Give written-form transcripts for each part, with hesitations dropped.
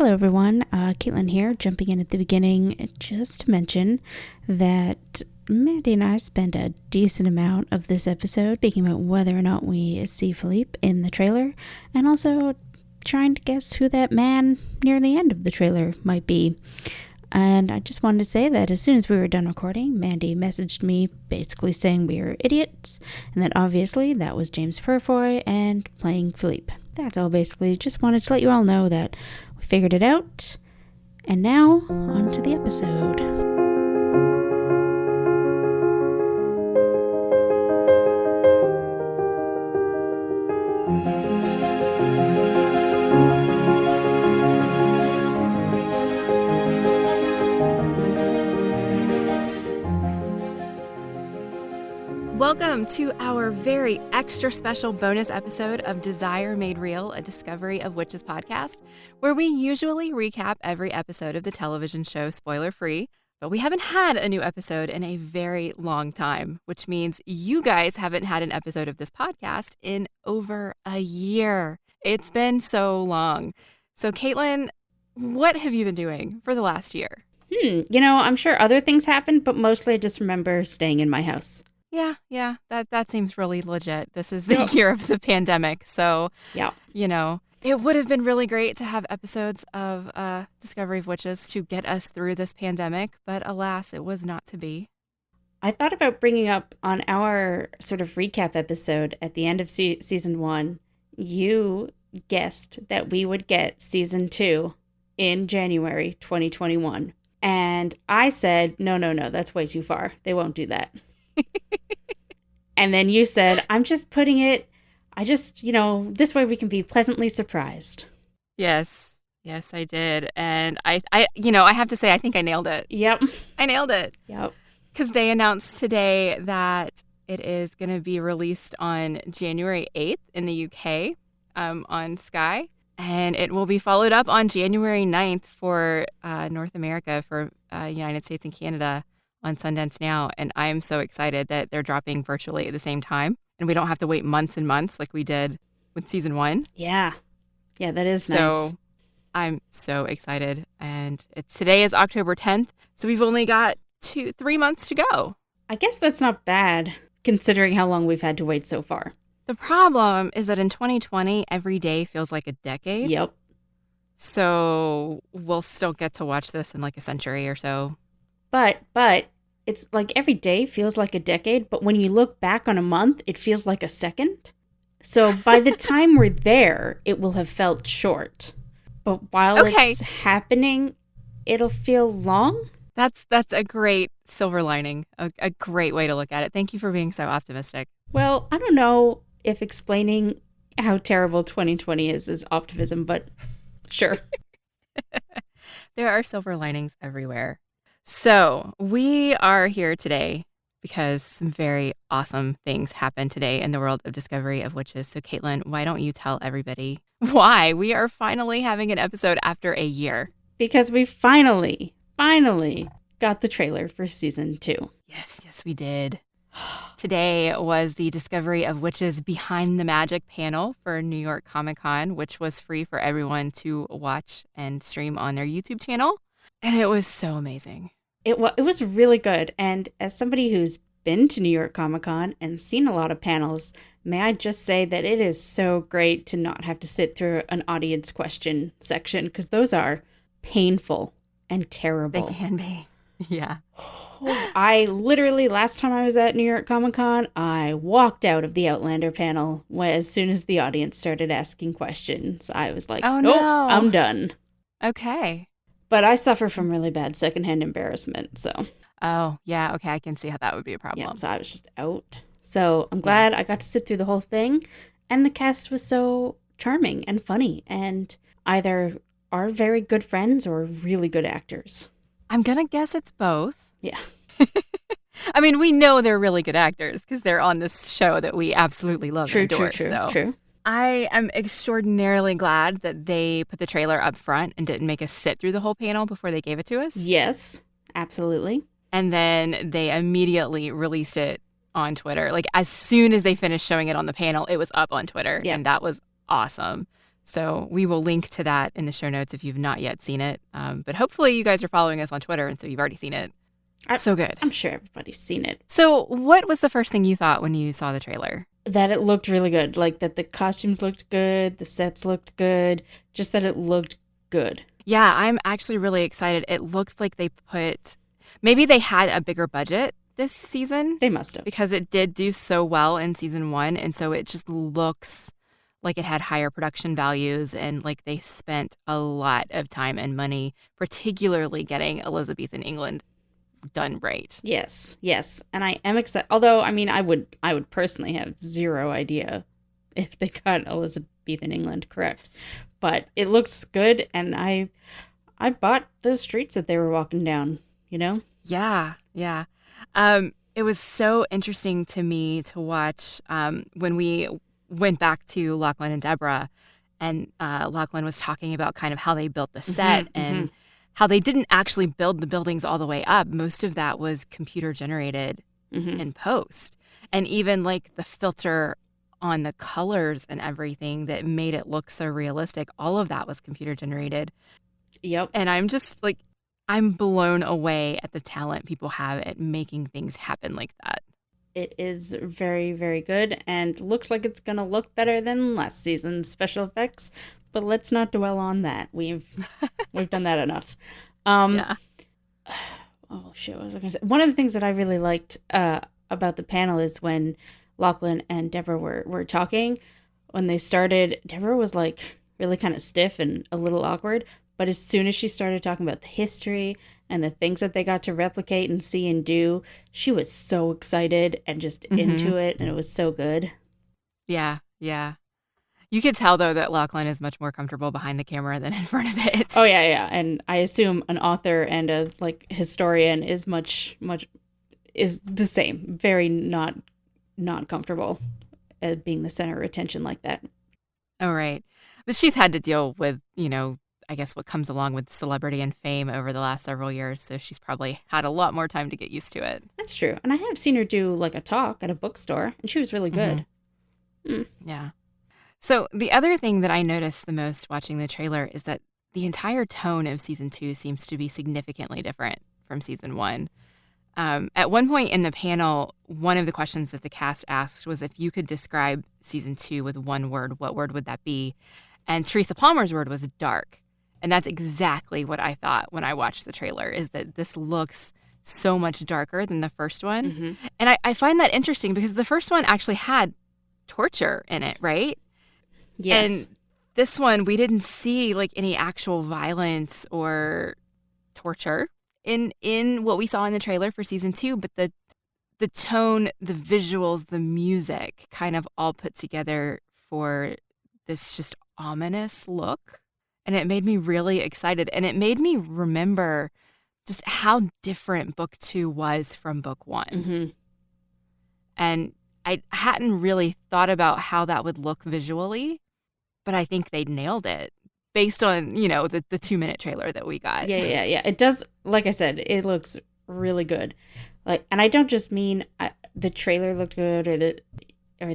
Hello everyone, Caitlin here, jumping in at the beginning just to mention that Mandy and I spent a decent amount of this episode thinking about whether or not we see Philippe in the trailer, and also trying to guess who that man near the end of the trailer might be. And I just wanted to say that as soon as we were done recording, Mandy messaged me basically saying we were idiots, and that obviously that was James Purefoy and playing Philippe. That's all basically. Just wanted to let you all know that we figured it out. And now, on to the episode. Welcome to our very extra special bonus episode of Desire Made Real, a Discovery of Witches podcast, where we usually recap every episode of the television show spoiler-free, but we haven't had a new episode in a very long time, which means you guys haven't had an episode of this podcast in over a year. It's been so long. So, Caitlin, what have you been doing for the last year? I'm sure other things happened, but mostly I just remember staying in my house. Yeah, that seems really legit. This is the year of the pandemic, so, it would have been really great to have episodes of Discovery of Witches to get us through this pandemic, but alas, it was not to be. I thought about bringing up on our sort of recap episode at the end of season 1, you guessed that we would get season 2 in January 2021. And I said, no, that's way too far. They won't do that. And then you said, I'm just putting it, this way we can be pleasantly surprised. Yes, I did. And I have to say, I think I nailed it. Yep. I nailed it. Yep. Because they announced today that it is going to be released on January 8th in the UK on Sky. And it will be followed up on January 9th for North America, for United States and Canada on Sundance Now. And I'm so excited that they're dropping virtually at the same time. And we don't have to wait months and months like we did with season 1. Yeah, that is nice. So I'm so excited. And today is October 10th. So we've only got 3 months to go. I guess that's not bad, considering how long we've had to wait so far. The problem is that in 2020, every day feels like a decade. Yep. So we'll still get to watch this in like a century or so. But it's like every day feels like a decade, but when you look back on a month, it feels like a second. So by the time we're there, it will have felt short. But while it's happening, it'll feel long. That's a great silver lining, a great way to look at it. Thank you for being so optimistic. Well, I don't know if explaining how terrible 2020 is optimism, but sure. There are silver linings everywhere. So we are here today because some very awesome things happened today in the world of Discovery of Witches. So Caitlin, why don't you tell everybody why we are finally having an episode after a year? Because we finally got the trailer for season 2. Yes, we did. Today was the Discovery of Witches Behind the Magic panel for New York Comic Con, which was free for everyone to watch and stream on their YouTube channel. And it was so amazing. It was really good. And as somebody who's been to New York Comic Con and seen a lot of panels, may I just say that it is so great to not have to sit through an audience question section, because those are painful and terrible. They can be. Yeah. I literally, last time I was at New York Comic Con, I walked out of the Outlander panel as soon as the audience started asking questions. I was like, nope, I'm done. Okay. But I suffer from really bad secondhand embarrassment, so. Oh, yeah. Okay, I can see how that would be a problem. Yeah, so I was just out. So I'm glad I got to sit through the whole thing. And the cast was so charming and funny, and either are very good friends or really good actors. I'm going to guess it's both. Yeah. I mean, we know they're really good actors because they're on this show that we absolutely love and adore. True. I am extraordinarily glad that they put the trailer up front and didn't make us sit through the whole panel before they gave it to us. Yes, absolutely. And then they immediately released it on Twitter. Like, as soon as they finished showing it on the panel, it was up on Twitter. Yeah. And that was awesome. So we will link to that in the show notes if you've not yet seen it. But hopefully you guys are following us on Twitter, and so you've already seen it. So good. I'm sure everybody's seen it. So what was the first thing you thought when you saw the trailer? That it looked really good. Like that the costumes looked good, the sets looked good, just that it looked good. Yeah, I'm actually really excited. It looks like maybe they had a bigger budget this season. They must have. Because it did do so well in season 1, and so it just looks like it had higher production values, and like they spent a lot of time and money, particularly getting Elizabethan England done right. Yes. And I am excited. Although, I mean, I would personally have zero idea if they got Elizabethan England correct. But it looks good, and I bought the streets that they were walking down, you know? Yeah. It was so interesting to me to watch when we went back to Lachlan and Deborah, and Lachlan was talking about kind of how they built the set and how they didn't actually build the buildings all the way up. Most of that was computer generated in post. And even like the filter on the colors and everything that made it look so realistic, all of that was computer generated. Yep. And I'm just like, I'm blown away at the talent people have at making things happen like that. It is very, very good, and looks like it's going to look better than last season's special effects, but let's not dwell on that. We've done that enough. Yeah. Oh, shit, what was I going to say? One of the things that I really liked about the panel is when Lachlan and Deborah were talking. When they started, Deborah was like really kind of stiff and a little awkward, but as soon as she started talking about the history and the things that they got to replicate and see and do, she was so excited and just into it, and it was so good. Yeah. You could tell, though, that Lachlan is much more comfortable behind the camera than in front of it. Oh, yeah. And I assume an author and a historian is is the same. Very not comfortable at being the center of attention like that. Oh, right. But she's had to deal with, I guess what comes along with celebrity and fame over the last several years. So she's probably had a lot more time to get used to it. That's true. And I have seen her do like a talk at a bookstore, and she was really good. Yeah. So the other thing that I noticed the most watching the trailer is that the entire tone of season 2 seems to be significantly different from season 1. At one point in the panel, one of the questions that the cast asked was if you could describe season 2 with one word, what word would that be? And Teresa Palmer's word was dark. And that's exactly what I thought when I watched the trailer, is that this looks so much darker than the first one. And I find that interesting because the first one actually had torture in it, right? Yes. And this one, we didn't see like any actual violence or torture in what we saw in the trailer for season 2, but the tone, the visuals, the music kind of all put together for this just ominous look. And it made me really excited. And it made me remember just how different book 2 was from book 1. And I hadn't really thought about how that would look visually, but I think they nailed it based on, the 2-minute trailer that we got. Yeah. It does, like I said, it looks really good. And I don't just mean the trailer looked good or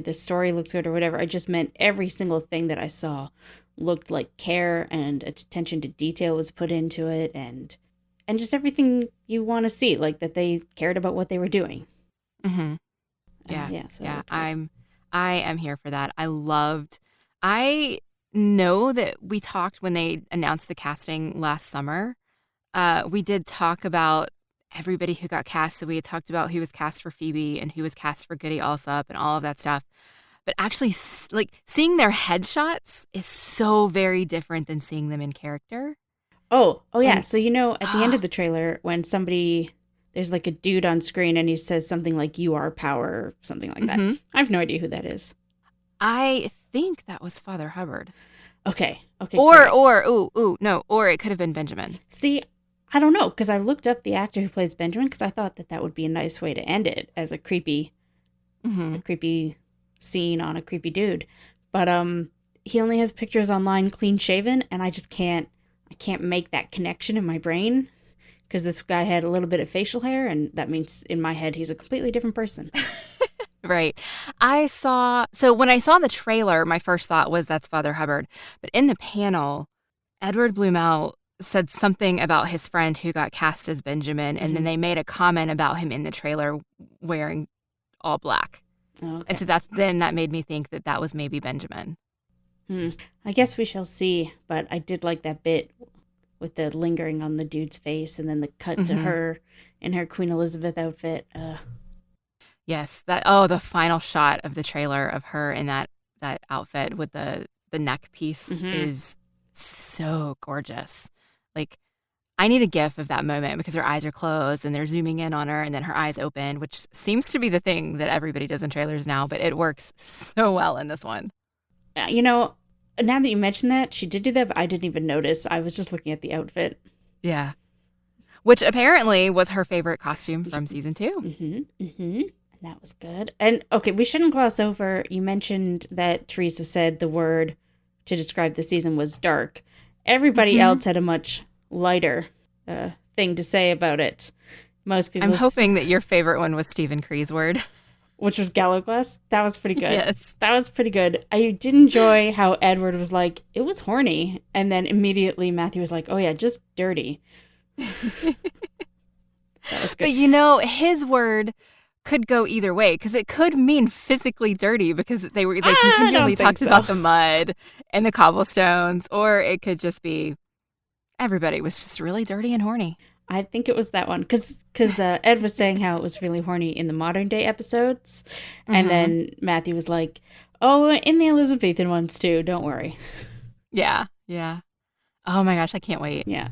the story looks good or whatever. I just meant every single thing that I saw looked like care and attention to detail was put into it, and just everything you want to see, like that they cared about what they were doing. Yeah. I am here for that. I know that we talked when they announced the casting last summer. We did talk about everybody who got cast. So we had talked about who was cast for Phoebe and who was cast for Goody Alsop and all of that stuff. But actually, like, seeing their headshots is so very different than seeing them in character. Oh yeah. And, so, at the end of the trailer, when there's like a dude on screen and he says something like, "You are power," or something like that. I have no idea who that is. I think that was Father Hubbard. Okay. Or it could have been Benjamin. See, I don't know, because I looked up the actor who plays Benjamin because I thought that would be a nice way to end it, as a creepy scene on a creepy dude. But he only has pictures online clean shaven, and I can't make that connection in my brain, because this guy had a little bit of facial hair, and that means in my head he's a completely different person. Right. So when I saw the trailer, my first thought was that's Father Hubbard. But in the panel, Edward Blumenau said something about his friend who got cast as Benjamin, and then they made a comment about him in the trailer wearing all black. Oh, okay. And so that made me think that was maybe Benjamin. I guess we shall see, but I did like that bit with the lingering on the dude's face and then the cut to her in her Queen Elizabeth outfit. Yes, the final shot of the trailer of her in that outfit with the neck piece is so gorgeous. Like, I need a gif of that moment because her eyes are closed and they're zooming in on her and then her eyes open, which seems to be the thing that everybody does in trailers now, but it works so well in this one. You know, now that you mention that, she did do that, but I didn't even notice. I was just looking at the outfit. Yeah. Which apparently was her favorite costume from season 2. And that was good. And, okay, we shouldn't gloss over, you mentioned that Teresa said the word to describe the season was dark. Everybody else had a much lighter thing to say about it. Most people. I'm hoping that your favorite one was Stephen Cree's word. Which was Gala Glass. That was pretty good. Yes. That was pretty good. I did enjoy how Edward was like, it was horny. And then immediately Matthew was like, oh yeah, just dirty. That was good. But his word could go either way because it could mean physically dirty because they continually talked about the mud and the cobblestones, or it could just be everybody was just really dirty and horny. I think it was that one because Ed was saying how it was really horny in the modern day episodes, and then Matthew was like, "Oh, in the Elizabethan ones too. Don't worry." Yeah. Oh my gosh, I can't wait. Yeah.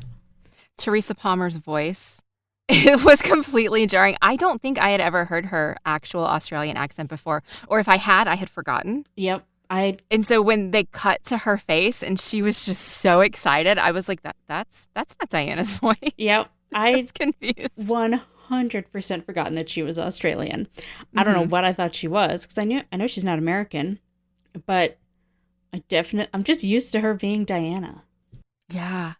Teresa Palmer's voice, it was completely jarring. I don't think I had ever heard her actual Australian accent before, or if I had forgotten. Yep. And so when they cut to her face and she was just so excited, I was like, that's not Diana's voice. Yep. I was confused. 100% forgotten that she was Australian. I don't know what I thought she was because I know she's not American, but I'm just used to her being Diana. Yeah.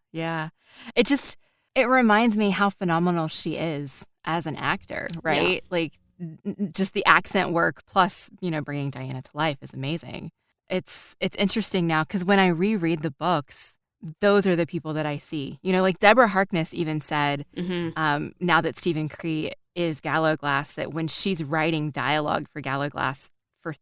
It reminds me how phenomenal she is as an actor, right? Yeah. Like just the accent work plus, bringing Diana to life is amazing. It's interesting now because when I reread the books, those are the people that I see. Like Deborah Harkness even said, now that Stephen Cree is Gala Glass, that when she's writing dialogue for Gala Glass for,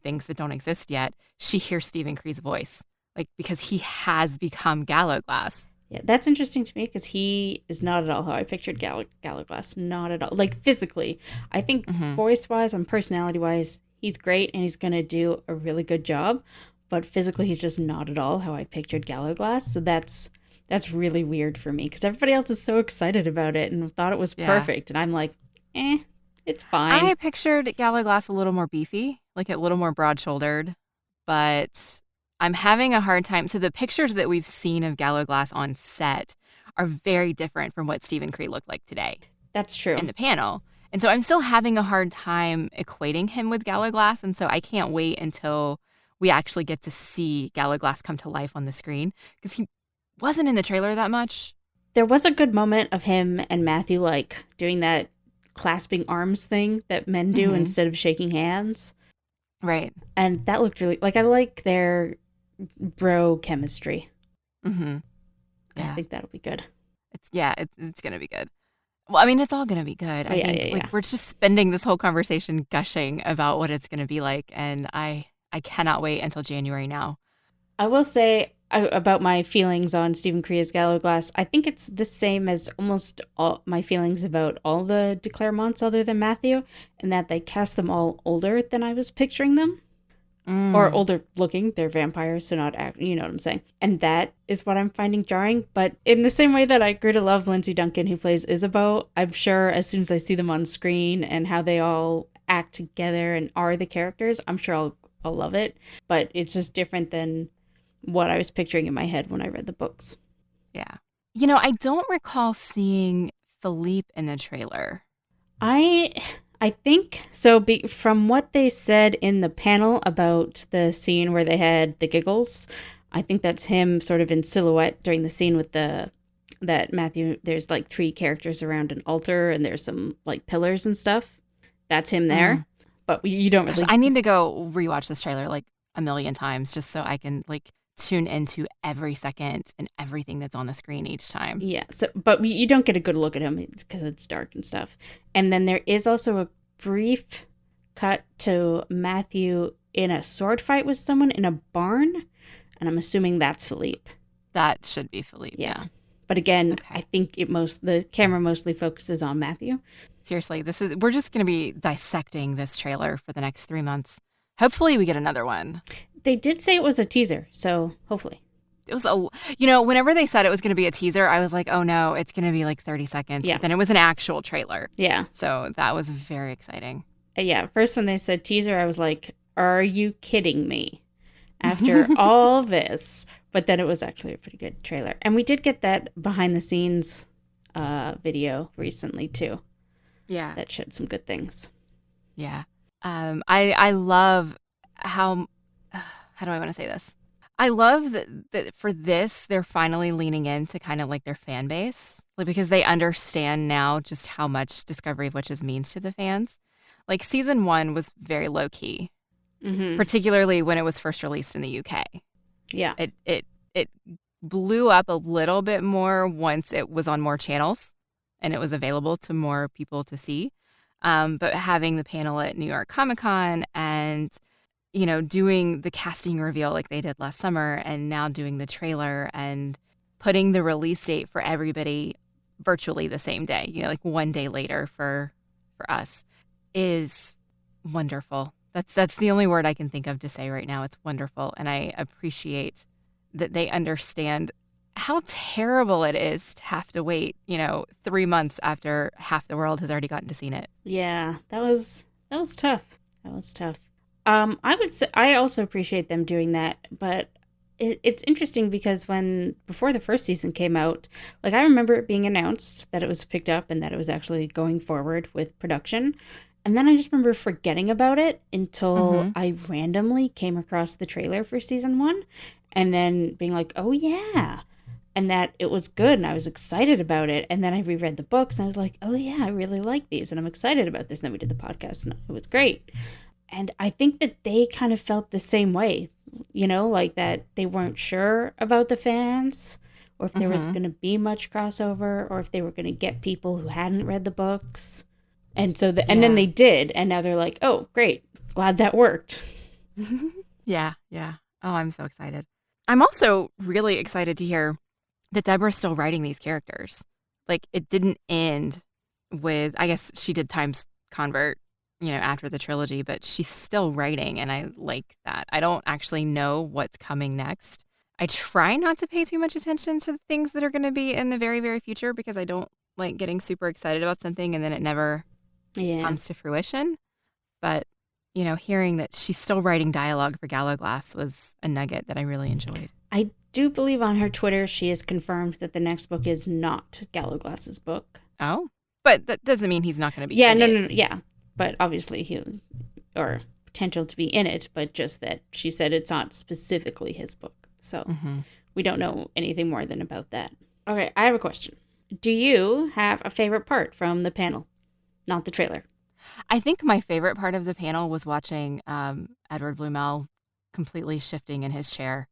things that don't exist yet, she hears Stephen Cree's voice, like because he has become Gala Glass. Yeah, that's interesting to me because he is not at all how I pictured Gala Glass. Not at all. Like physically. I think voice-wise and personality-wise, he's great and he's going to do a really good job. But physically, he's just not at all how I pictured Gala Glass. So that's really weird for me because everybody else is so excited about it and thought it was perfect. And I'm like, it's fine. I pictured Gala Glass a little more beefy, like a little more broad-shouldered. But I'm having a hard time. So the pictures that we've seen of Gala Glass on set are very different from what Stephen Cree looked like today. That's true. In the panel. And so I'm still having a hard time equating him with Gala Glass. And so I can't wait until we actually get to see Gala Glass come to life on the screen because he wasn't in the trailer that much. There was a good moment of him and Matthew like doing that clasping arms thing that men do instead of shaking hands. Right. And that looked really, like, I like their bro chemistry. Yeah. I think that'll be good. It's going to be good. Well, I mean, it's all going to be good. I think we're just spending this whole conversation gushing about what it's going to be like. And I cannot wait until January now. I will say about my feelings on Stephen Cree's Gala Glass, I think it's the same as almost all my feelings about all the de Claremonts other than Matthew, in that they cast them all older than I was picturing them. Or older looking. They're vampires, so not you know what I'm saying. And that is what I'm finding jarring. But in the same way that I grew to love Lindsay Duncan, who plays Isabeau, I'm sure as soon as I see them on screen and how they all act together and are the characters, I'm sure I'll love it. But it's just different than what I was picturing in my head when I read the books. Yeah. I don't recall seeing Philippe in the trailer. I think so. From what they said in the panel about the scene where they had the giggles, I think that's him sort of in silhouette during the scene with that Matthew. There's like 3 characters around an altar and there's some like pillars and stuff. That's him there. but you don't really. I need to go rewatch this trailer like a million times just so I can like tune into every second and everything that's on the screen each time. Yeah. So, but you don't get a good look at him because it's dark and stuff. And then there is also a brief cut to Matthew in a sword fight with someone in a barn, and I'm assuming that's Philippe. That should be Philippe. Yeah. But again, okay. I think the camera mostly focuses on Matthew. Seriously, we're just going to be dissecting this trailer for the next 3 months. Hopefully we get another one. They did say it was a teaser, so hopefully. It was whenever they said it was going to be a teaser, I was like, oh no, it's going to be like 30 seconds. Yeah. But then it was an actual trailer. Yeah. So that was very exciting. Yeah. First when they said teaser, I was like, are you kidding me? After all this. But then it was actually a pretty good trailer. And we did get that behind the scenes video recently too. Yeah. That showed some good things. Yeah. I love how do I want to say this? I love that for this, they're finally leaning into kind of like their fan base, like, because they understand now just how much Discovery of Witches means to the fans. Like season 1 was very low key, particularly when it was first released in the UK. Yeah. It blew up a little bit more once it was on more channels and it was available to more people to see. But having the panel at New York Comic Con and, doing the casting reveal like they did last summer and now doing the trailer and putting the release date for everybody virtually the same day, like one day later for us is wonderful. That's the only word I can think of to say right now. It's wonderful. And I appreciate that they understand how terrible it is to have to wait, 3 months after half the world has already gotten to see it. Yeah, that was tough. That was tough. I would say I also appreciate them doing that, but it's interesting because before the first season came out, like I remember it being announced that it was picked up and that it was actually going forward with production. And then I just remember forgetting about it until I randomly came across the trailer for season 1 and then being like, oh yeah. And that it was good and I was excited about it. And then I reread the books and I was like, oh yeah, I really like these and I'm excited about this. And then we did the podcast and it was great. And I think that they kind of felt the same way, like that they weren't sure about the fans or if there was going to be much crossover or if they were going to get people who hadn't read the books. And so and then they did. And now they're like, oh, great. Glad that worked. Yeah. Yeah. Oh, I'm so excited. I'm also really excited to hear that Deborah's still writing these characters. Like it didn't end with, I guess she did Times Convert, after the trilogy, but she's still writing and I like that. I don't actually know what's coming next. I try not to pay too much attention to the things that are going to be in the very, very future because I don't like getting super excited about something and then it never comes to fruition. But, hearing that she's still writing dialogue for Gala Glass was a nugget that I really enjoyed. I do believe on her Twitter she has confirmed that the next book is not Gala Glass's book. Oh, but that doesn't mean he's not going to be in it. No. Yeah, but obviously or potential to be in it, but just that she said it's not specifically his book. So we don't know anything more than about that. Okay, I have a question. Do you have a favorite part from the panel? Not the trailer. I think my favorite part of the panel was watching Edward Bluemel completely shifting in his chair.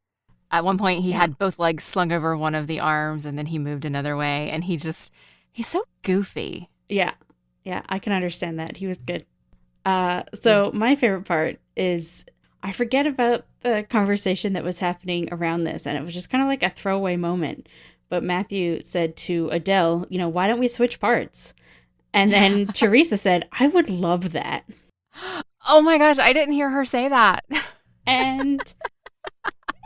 At one point, he had both legs slung over one of the arms, and then he moved another way, and he's so goofy. Yeah, I can understand that. He was good. My favorite part is I forget about the conversation that was happening around this, and it was just kind of like a throwaway moment. But Matthew said to Adele, why don't we switch parts? And then Teresa said, I would love that. Oh my gosh, I didn't hear her say that. And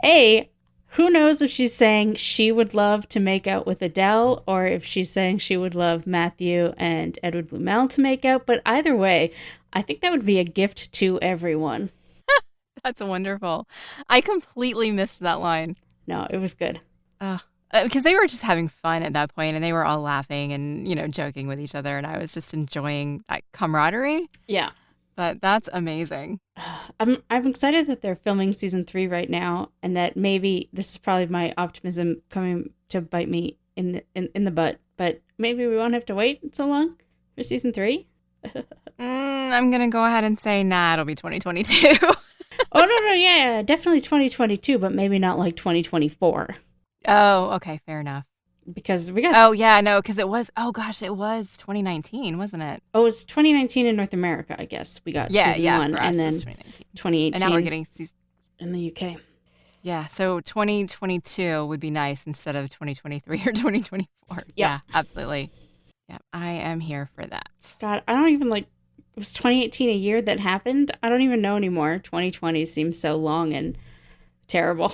who knows if she's saying she would love to make out with Adele or if she's saying she would love Matthew and Edward Bluemel to make out. But either way, I think that would be a gift to everyone. That's wonderful. I completely missed that line. No, it was good. Because they were just having fun at that point and they were all laughing and, joking with each other. And I was just enjoying that camaraderie. Yeah. But that's amazing. I'm excited that they're filming season 3 right now, and that maybe this is probably my optimism coming to bite me in the butt. But maybe we won't have to wait so long for season 3. I'm going to go ahead and say, nah, it'll be 2022. Oh, no, yeah, definitely 2022, but maybe not like 2024. Oh, okay, fair enough. Because we got... Oh, yeah, no, because it was 2019, wasn't it? Oh, it was 2019 in North America, I guess. We got season 1, and then 2018. And now we're getting in the UK. Yeah, so 2022 would be nice instead of 2023 or 2024. Yep. Yeah, absolutely. Yeah, I am here for that. God, I don't even was 2018 a year that happened? I don't even know anymore. 2020 seems so long and terrible.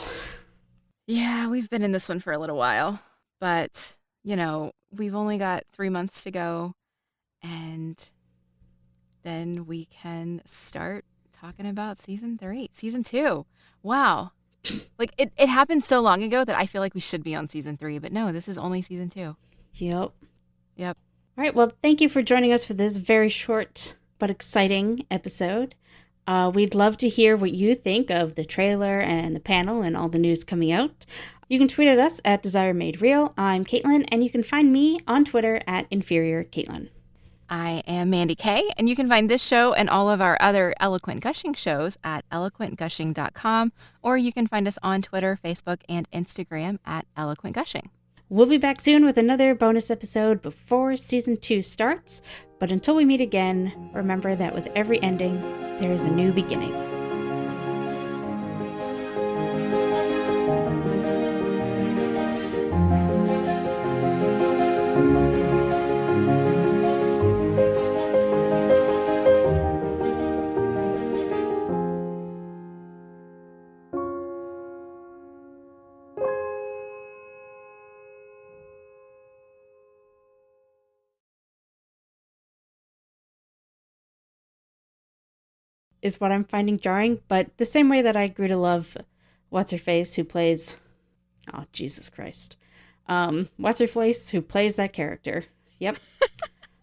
Yeah, we've been in this one for a little while, but, we've only got 3 months to go, and then we can start talking about season 2. Wow. It happened so long ago that I feel like we should be on season 3, but no, this is only season 2. Yep. All right, well, thank you for joining us for this very short but exciting episode. We'd love to hear what you think of the trailer and the panel and all the news coming out. You can tweet at us at Desire Made Real. I'm Caitlin, and you can find me on Twitter at Inferior Caitlin. I am Mandi K, and you can find this show and all of our other Eloquent Gushing shows at eloquentgushing.com, or you can find us on Twitter, Facebook, and Instagram at Eloquent Gushing. We'll be back soon with another bonus episode before season 2 starts, but until we meet again, remember that with every ending, there is a new beginning. Is what I'm finding jarring, but the same way that I grew to love What's-Her-Face, who plays... Oh, Jesus Christ. What's-Her-Face, who plays that character. Yep.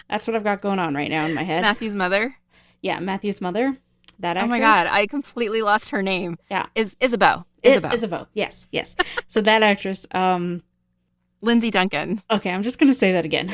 That's what I've got going on right now in my head. Matthew's mother? Yeah, Matthew's mother. That actress. Oh my God, I completely lost her name. Yeah. Isabeau. Isabeau, yes. So that actress... Lindsay Duncan. Okay, I'm just going to say that again.